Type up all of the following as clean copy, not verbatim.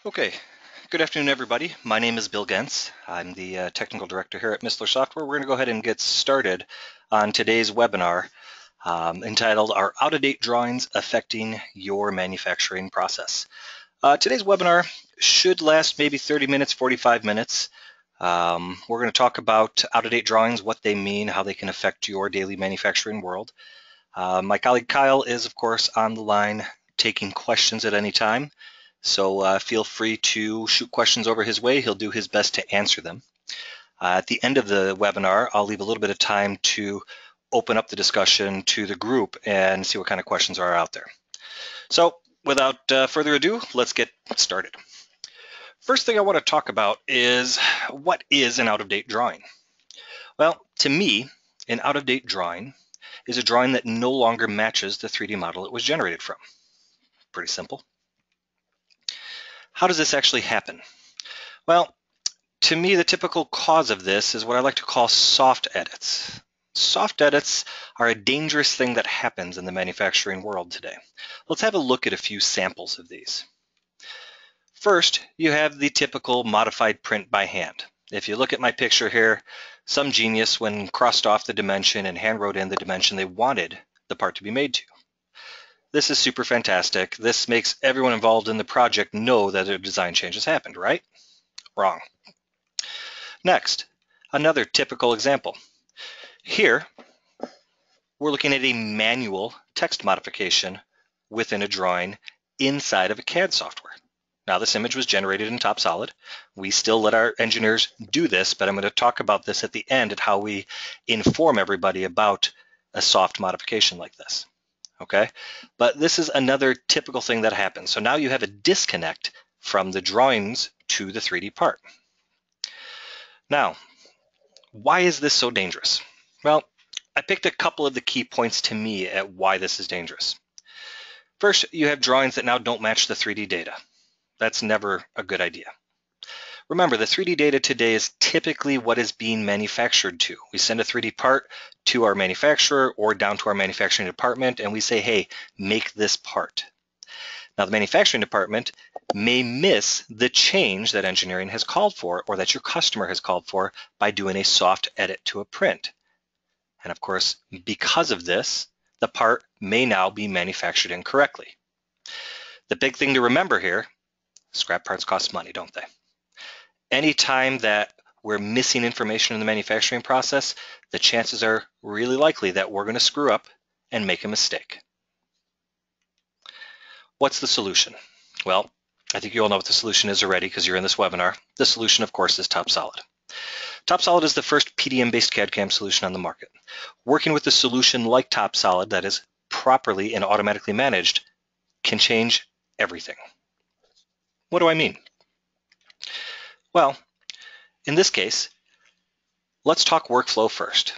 Okay, good afternoon everybody. My name is Bill Gentz. I'm the Technical Director here at Mistler Software. We're going to go ahead and get started on today's webinar entitled Are Out-of-Date Drawings Affecting Your Manufacturing Process? Today's webinar should last maybe 30 minutes, 45 minutes. We're going to talk about out-of-date drawings, what they mean, how they can affect your daily manufacturing world. My colleague Kyle is, of course, on the line taking questions at any time. So feel free to shoot questions over his way. He'll do his best to answer them. At the end of the webinar, I'll leave a little bit of time to open up the discussion to the group and see what kind of questions are out there. So without further ado, let's get started. First thing I want to talk about is what is an out-of-date drawing? Well, to me, an out-of-date drawing is a drawing that no longer matches the 3D model it was generated from. Pretty simple. How does this actually happen? Well, to me, the typical cause of this is what I like to call soft edits. Soft edits are a dangerous thing that happens in the manufacturing world today. Let's have a look at a few samples of these. First, you have the typical modified print by hand. If you look at my picture here, some genius, when crossed off the dimension and hand wrote in the dimension they wanted the part to be made to. This is super fantastic. This makes everyone involved in the project know that a design change has happened, right? Wrong. Next, another typical example. Here, we're looking at a manual text modification within a drawing inside of a CAD software. Now, this image was generated in TopSolid. We still let our engineers do this, but I'm going to talk about this at the end at how we inform everybody about a soft modification like this. Okay, but this is another typical thing that happens. So now you have a disconnect from the drawings to the 3D part. Now, why is this so dangerous? Well, I picked a couple of the key points to me at why this is dangerous. First, you have drawings that now don't match the 3D data. That's never a good idea. Remember, the 3D data today is typically what is being manufactured to. We send a 3D part to our manufacturer or down to our manufacturing department and we say, hey, make this part. Now, the manufacturing department may miss the change that engineering has called for or that your customer has called for by doing a soft edit to a print. And of course, because of this, the part may now be manufactured incorrectly. The big thing to remember here, scrap parts cost money, don't they? Anytime that we're missing information in the manufacturing process, the chances are really likely that we're going to screw up and make a mistake. What's the solution? Well, I think you all know what the solution is already because you're in this webinar. The solution, of course, is TopSolid. TopSolid is the first PDM-based CAD/CAM solution on the market. Working with a solution like TopSolid that is properly and automatically managed can change everything. What do I mean? Well, in this case, let's talk workflow first.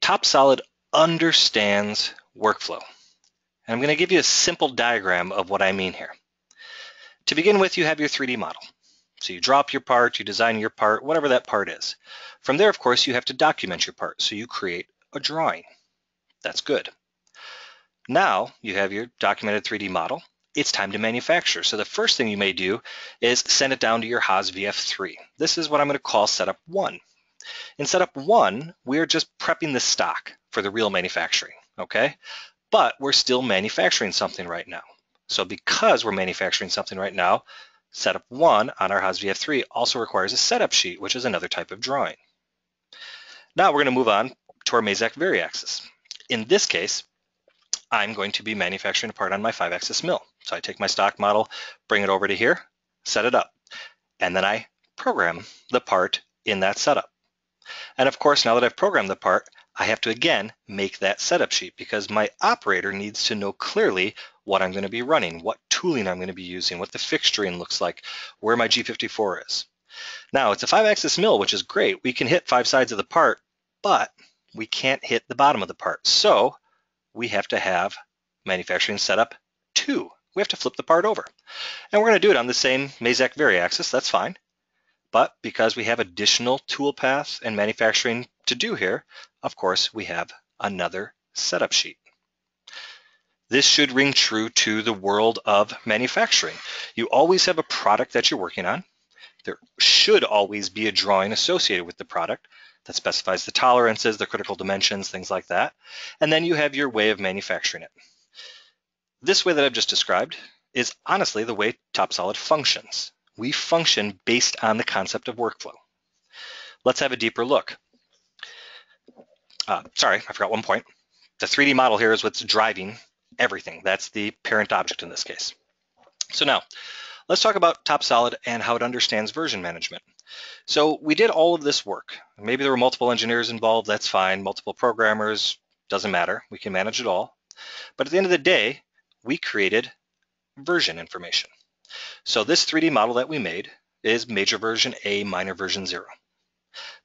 TopSolid understands workflow. And I'm going to give you a simple diagram of what I mean here. To begin with, you have your 3D model. So you draw up your part, you design your part, whatever that part is. From there, of course, you have to document your part. So you create a drawing. That's good. Now you have your documented 3D model. It's time to manufacture. So the first thing you may do is send it down to your Haas VF3. This is what I'm going to call setup 1. In setup 1, we're just prepping the stock for the real manufacturing, okay? But we're still manufacturing something right now. So because we're manufacturing something right now, setup 1 on our Haas VF3 also requires a setup sheet, which is another type of drawing. Now we're going to move on to our Mazak Variaxis. In this case, I'm going to be manufacturing a part on my 5-axis mill. So I take my stock model, bring it over to here, set it up, and then I program the part in that setup. And of course, now that I've programmed the part, I have to again make that setup sheet because my operator needs to know clearly what I'm going to be running, what tooling I'm going to be using, what the fixturing looks like, where my G54 is. Now, it's a 5-axis mill, which is great. We can hit 5 sides of the part, but we can't hit the bottom of the part. So we have to have manufacturing setup 2. We have to flip the part over. And we're going to do it on the same Mazak Variaxis, that's fine. But because we have additional toolpath and manufacturing to do here, of course, we have another setup sheet. This should ring true to the world of manufacturing. You always have a product that you're working on. There should always be a drawing associated with the product that specifies the tolerances, the critical dimensions, things like that. And then you have your way of manufacturing it. This way that I've just described is honestly the way TopSolid functions. We function based on the concept of workflow. Let's have a deeper look. Sorry, I forgot one point. The 3D model here is what's driving everything. That's the parent object in this case. So now, let's talk about TopSolid and how it understands version management. So we did all of this work. Maybe there were multiple engineers involved, that's fine. Multiple programmers, doesn't matter. We can manage it all. But at the end of the day, we created version information. So this 3D model that we made is major version A, minor version 0.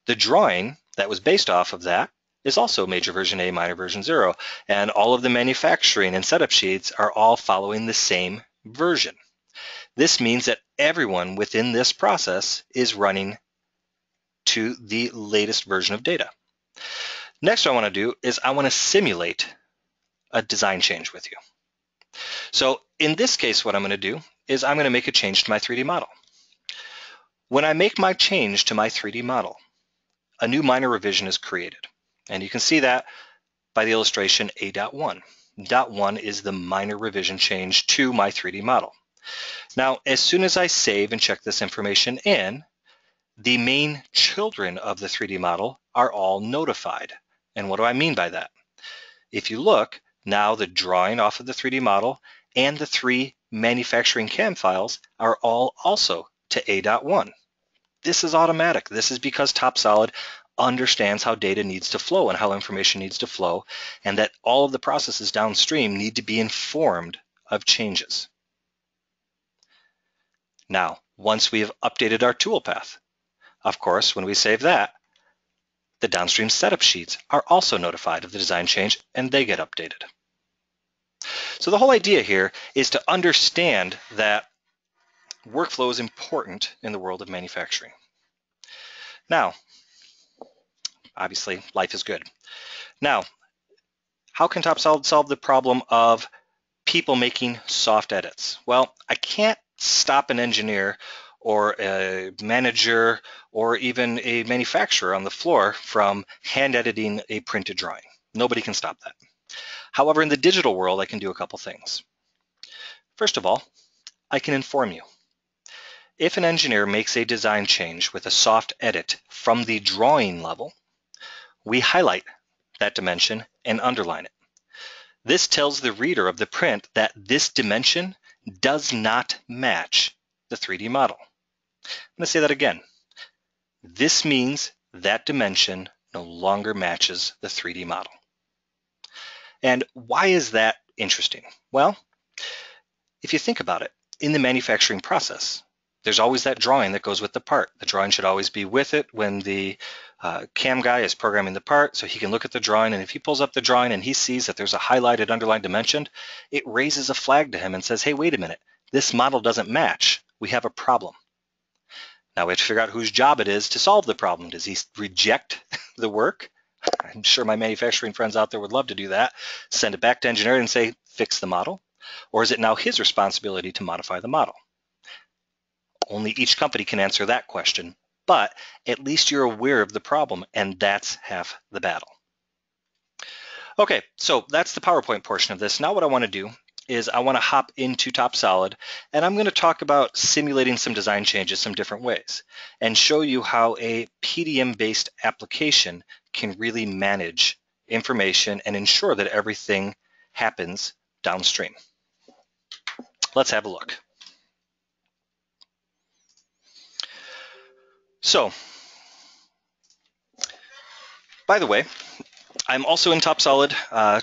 The drawing that was based off of that is also major version A, minor version 0. And all of the manufacturing and setup sheets are all following the same version. This means that everyone within this process is running to the latest version of data. Next, what I want to do is I want to simulate a design change with you. So in this case, what I'm going to do is I'm going to make a change to my 3D model. When I make my change to my 3D model, a new minor revision is created. And you can see that by the illustration A.1. .1 is the minor revision change to my 3D model. Now, as soon as I save and check this information in, the main children of the 3D model are all notified. And what do I mean by that? If you look, now the drawing off of the 3D model and the 3 manufacturing CAM files are all also to A.1. This is automatic. This is because TopSolid understands how data needs to flow and how information needs to flow, and that all of the processes downstream need to be informed of changes. Now, once we have updated our toolpath, of course, when we save that, the downstream setup sheets are also notified of the design change and they get updated. So the whole idea here is to understand that workflow is important in the world of manufacturing. Now, obviously, life is good. Now, how can TopSolid solve the problem of people making soft edits? Well, I can't stop an engineer or a manager or even a manufacturer on the floor from hand editing a printed drawing. Nobody can stop that. However, in the digital world, I can do a couple things. First of all, I can inform you. If an engineer makes a design change with a soft edit from the drawing level, we highlight that dimension and underline it. This tells the reader of the print that this dimension does not match the 3D model. I'm going to say that again. This means that dimension no longer matches the 3D model. And why is that interesting? Well, if you think about it, in the manufacturing process, there's always that drawing that goes with the part. The drawing should always be with it when the CAM guy is programming the part, so he can look at the drawing, and if he pulls up the drawing and he sees that there's a highlighted underlined dimension, it raises a flag to him and says, hey, wait a minute, this model doesn't match. We have a problem. Now we have to figure out whose job it is to solve the problem. Does he reject the work? I'm sure my manufacturing friends out there would love to do that. Send it back to engineering and say, fix the model. Or is it now his responsibility to modify the model? Only each company can answer that question, but at least you're aware of the problem, and that's half the battle. Okay, so that's the PowerPoint portion of this. Now what I want to do is I want to hop into TopSolid, and I'm going to talk about simulating some design changes some different ways and show you how a PDM-based application can really manage information and ensure that everything happens downstream. Let's have a look. So, by the way, I'm also in TopSolid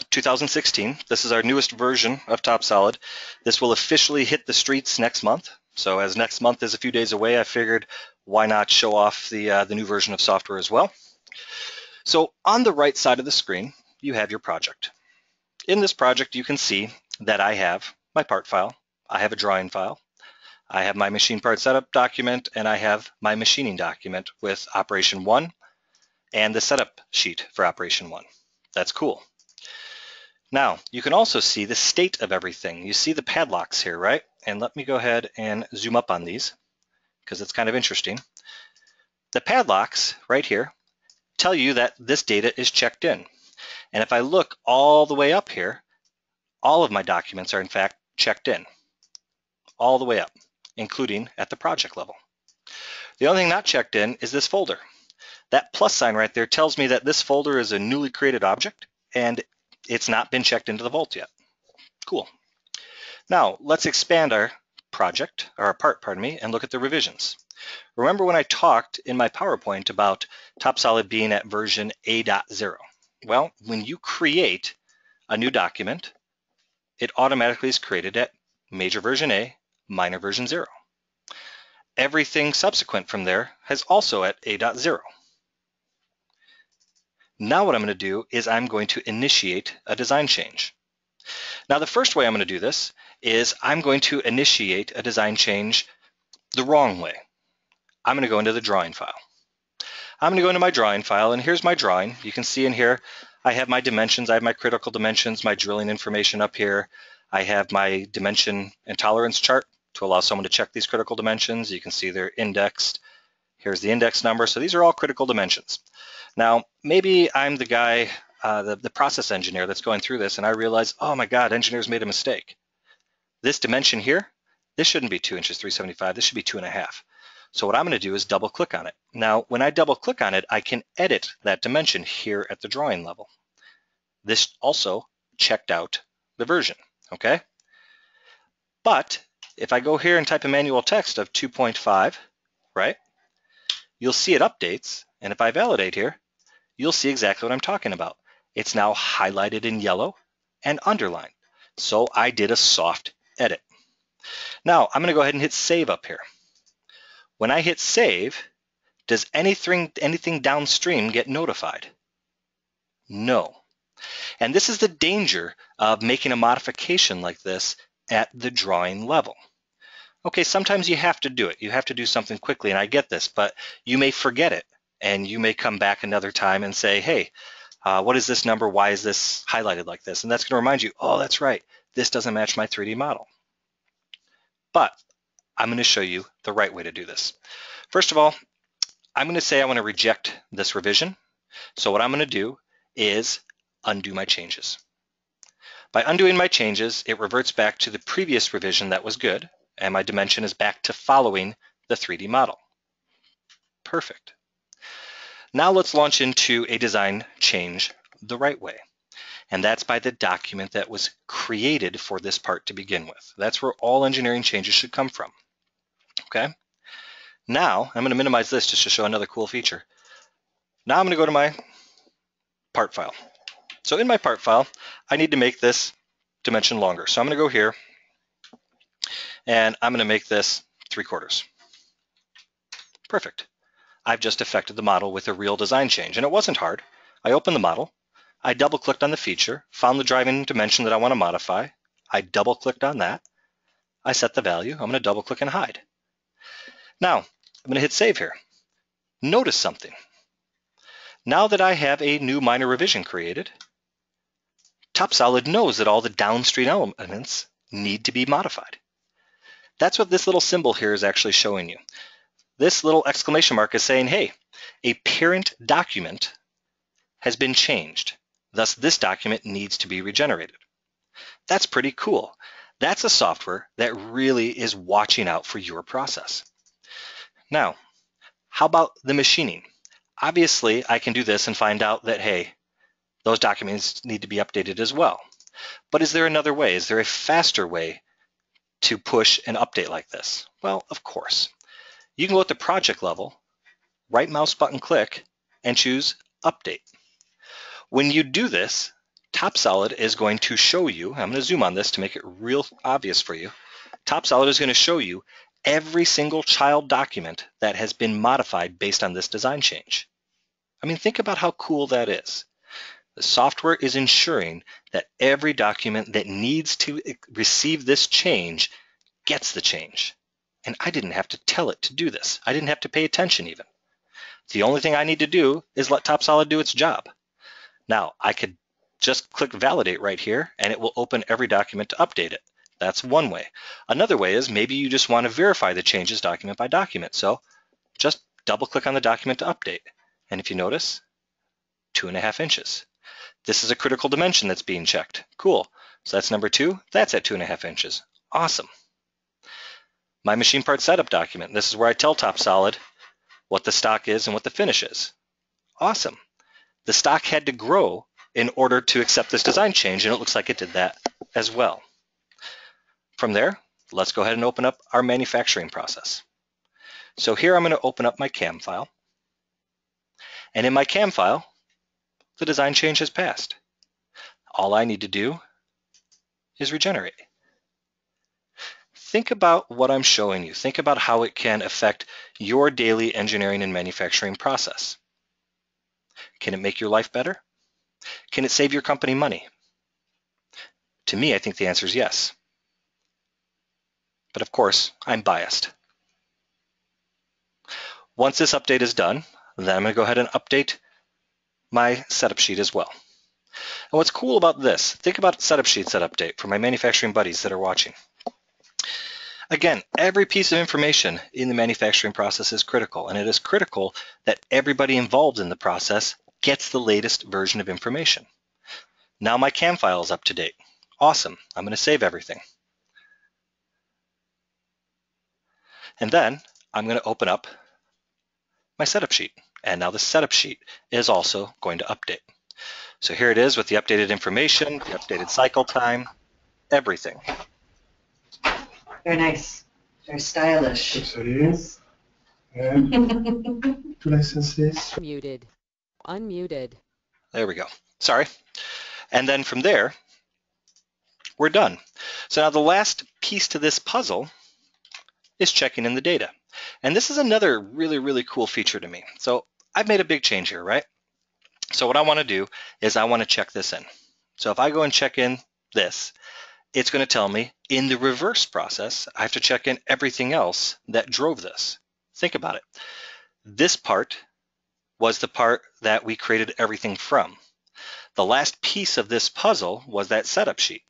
2016. This is our newest version of TopSolid. This will officially hit the streets next month. So as next month is a few days away, I figured why not show off the new version of software as well. So on the right side of the screen, you have your project. In this project, you can see that I have my part file, I have a drawing file, I have my machine part setup document, and I have my machining document with operation 1 and the setup sheet for operation 1. That's cool. Now, you can also see the state of everything. You see the padlocks here, right? And let me go ahead and zoom up on these because it's kind of interesting. The padlocks right here tell you that this data is checked in. And if I look all the way up here, all of my documents are in fact checked in, all the way up, including at the project level. The only thing not checked in is this folder. That plus sign right there tells me that this folder is a newly created object and it's not been checked into the vault yet. Cool. Now let's expand our project, or our part, pardon me, and look at the revisions. Remember when I talked in my PowerPoint about TopSolid being at version A.0? Well, when you create a new document, it automatically is created at major version A, minor version 0. Everything subsequent from there is also at A.0. Now what I'm going to do is I'm going to initiate a design change. Now the first way I'm going to do this is I'm going to initiate a design change the wrong way. I'm going to go into the drawing file. I'm going to go into my drawing file, and here's my drawing. You can see in here I have my dimensions, I have my critical dimensions, my drilling information up here. I have my dimension and tolerance chart to allow someone to check these critical dimensions. You can see they're indexed. Here's the index number. So these are all critical dimensions. Now, maybe I'm the guy, the process engineer that's going through this, and I realize, oh my God, engineers made a mistake. This dimension here, this shouldn't be 2 inches 375, this should be 2.5. So what I'm going to do is double click on it. Now, when I double click on it, I can edit that dimension here at the drawing level. This also checked out the version, okay? But if I go here and type a manual text of 2.5, right, you'll see it updates. And if I validate here, you'll see exactly what I'm talking about. It's now highlighted in yellow and underlined. So I did a soft edit. Now I'm going to go ahead and hit save up here. When I hit save, does anything downstream get notified? No. And this is the danger of making a modification like this at the drawing level. Okay, sometimes you have to do it. You have to do something quickly, and I get this, but you may forget it, and you may come back another time and say, hey, what is this number? Why is this highlighted like this? And that's going to remind you, oh, that's right, this doesn't match my 3D model. But I'm going to show you the right way to do this. First of all, I'm going to say I want to reject this revision. So what I'm going to do is undo my changes. By undoing my changes, it reverts back to the previous revision that was good, and my dimension is back to following the 3D model. Perfect. Now let's launch into a design change the right way. And that's by the document that was created for this part to begin with. That's where all engineering changes should come from. Okay? Now, I'm going to minimize this just to show another cool feature. Now I'm going to go to my part file. So in my part file, I need to make this dimension longer. So I'm going to go here, and I'm going to make this 3/4. Perfect. I've just affected the model with a real design change, and it wasn't hard. I opened the model, I double-clicked on the feature, found the driving dimension that I want to modify, I double-clicked on that, I set the value, I'm going to double-click and hide. Now, I'm going to hit save here. Notice something. Now that I have a new minor revision created, TopSolid knows that all the downstream elements need to be modified. That's what this little symbol here is actually showing you. This little exclamation mark is saying, hey, a parent document has been changed. Thus, this document needs to be regenerated. That's pretty cool. That's a software that really is watching out for your process. Now, how about the machining? Obviously, I can do this and find out that, hey, those documents need to be updated as well. But is there another way? Is there a faster way to push an update like this? Well, of course. You can go at the project level, right mouse button click, and choose Update. When you do this, TopSolid is going to show you, I'm going to zoom on this to make it real obvious for you, TopSolid is going to show you every single child document that has been modified based on this design change. I mean, think about how cool that is. The software is ensuring that every document that needs to receive this change gets the change. And I didn't have to tell it to do this. I didn't have to pay attention even. The only thing I need to do is let TopSolid do its job. Now, I could just click validate right here and it will open every document to update it. That's one way. Another way is maybe you just want to verify the changes document by document. So just double click on the document to update. And if you notice, 2.5 inches. This is a critical dimension that's being checked. Cool. So that's number 2. That's at 2.5 inches. Awesome. My machine part setup document. This is where I tell TopSolid what the stock is and what the finish is. Awesome. The stock had to grow in order to accept this design change, and it looks like it did that as well. From there, let's go ahead and open up our manufacturing process. So here I'm going to open up my CAM file. And in my CAM file, the design change has passed. All I need to do is regenerate. Think about what I'm showing you. Think about how it can affect your daily engineering and manufacturing process. Can it make your life better? Can it save your company money? To me, I think the answer is yes. But of course, I'm biased. Once this update is done, then I'm going to go ahead and update my setup sheet as well. And what's cool about this, think about setup sheets that update for my manufacturing buddies that are watching. Again, every piece of information in the manufacturing process is critical, and it is critical that everybody involved in the process gets the latest version of information. Now my CAM file is up to date. Awesome. I'm going to save everything. And then I'm going to open up my setup sheet. And now the setup sheet is also going to update. So here it is with the updated information, the updated cycle time, everything. Very nice. Very stylish. Yes. And 2 licenses. Muted. Unmuted. There we go. Sorry. And then from there, we're done. So now the last piece to this puzzle is checking in the data. And this is another really, really cool feature to me. So I've made a big change here, right? So what I want to do is I want to check this in. So if I go and check in this, it's going to tell me in the reverse process, I have to check in everything else that drove this. Think about it. This part was the part that we created everything from. The last piece of this puzzle was that setup sheet.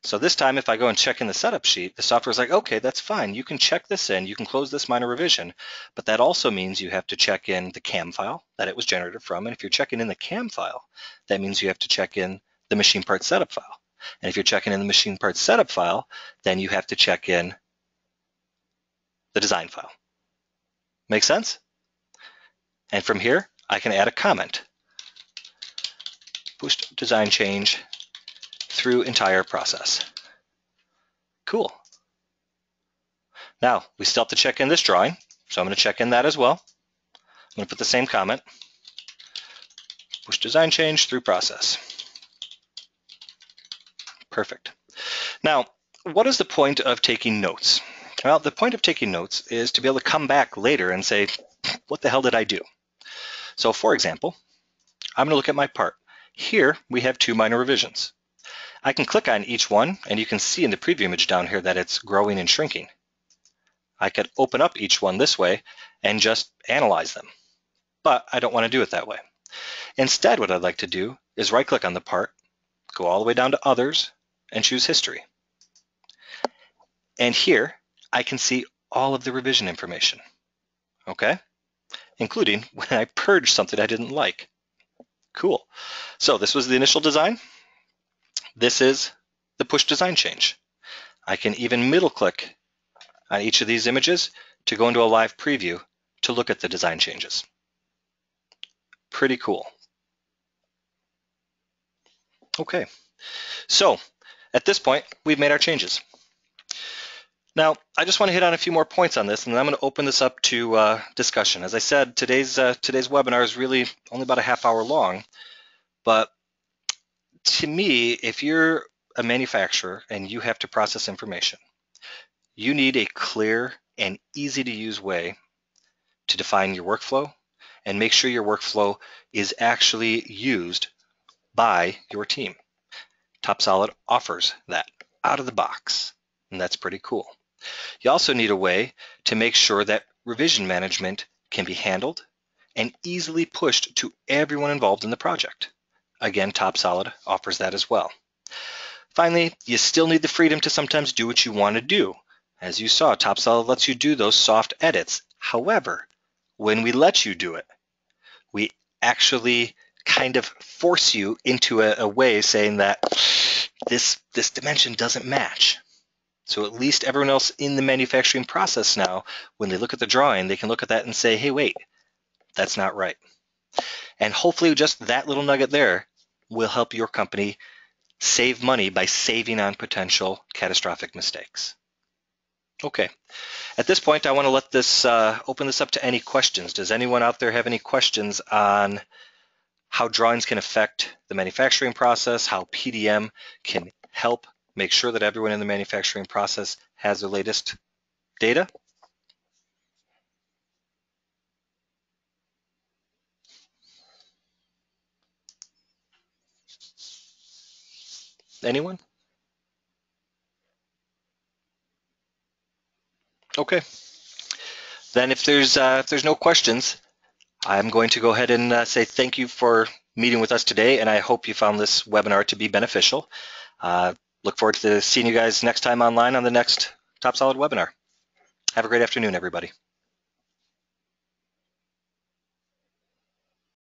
So this time, if I go and check in the setup sheet, the software is like, okay, that's fine. You can check this in. You can close this minor revision. But that also means you have to check in the CAM file that it was generated from. And if you're checking in the CAM file, that means you have to check in the machine part setup file. And if you're checking in the machine part setup file, then you have to check in the design file. Make sense? And from here, I can add a comment. Push design change through entire process. Cool. Now, we still have to check in this drawing, so I'm going to check in that as well. I'm going to put the same comment. Push design change through process. Perfect. Now, what is the point of taking notes? Well, the point of taking notes is to be able to come back later and say, what the hell did I do? So for example, I'm going to look at my part. Here, we have 2 minor revisions. I can click on each one, and you can see in the preview image down here that it's growing and shrinking. I could open up each one this way and just analyze them, but I don't want to do it that way. Instead, what I'd like to do is right-click on the part, go all the way down to Others, and choose History. And here, I can see all of the revision information, okay? Including when I purged something I didn't like. Cool. So this was the initial design. This is the push design change. I can even middle click on each of these images to go into a live preview to look at the design changes. Pretty cool. Okay, so at this point, we've made our changes. Now, I just want to hit on a few more points on this, and then I'm going to open this up to discussion. As I said, today's webinar is really only about a half hour long, but to me, if you're a manufacturer and you have to process information, you need a clear and easy to use way to define your workflow and make sure your workflow is actually used by your team. TopSolid offers that out of the box, and that's pretty cool. You also need a way to make sure that revision management can be handled and easily pushed to everyone involved in the project. Again, TopSolid offers that as well. Finally, you still need the freedom to sometimes do what you want to do. As you saw, TopSolid lets you do those soft edits. However, when we let you do it, we actually kind of force you into a way saying that this dimension doesn't match. So at least everyone else in the manufacturing process now, when they look at the drawing, they can look at that and say, hey, wait, that's not right. And hopefully just that little nugget there will help your company save money by saving on potential catastrophic mistakes. Okay, at this point, I want to let this open this up to any questions. Does anyone out there have any questions on how drawings can affect the manufacturing process, how PDM can help make sure that everyone in the manufacturing process has the latest data? Anyone? Okay. Then if there's no questions, I'm going to go ahead and say thank you for meeting with us today, and I hope you found this webinar to be beneficial. Look forward to seeing you guys next time online on the next TopSolid webinar. Have a great afternoon, everybody.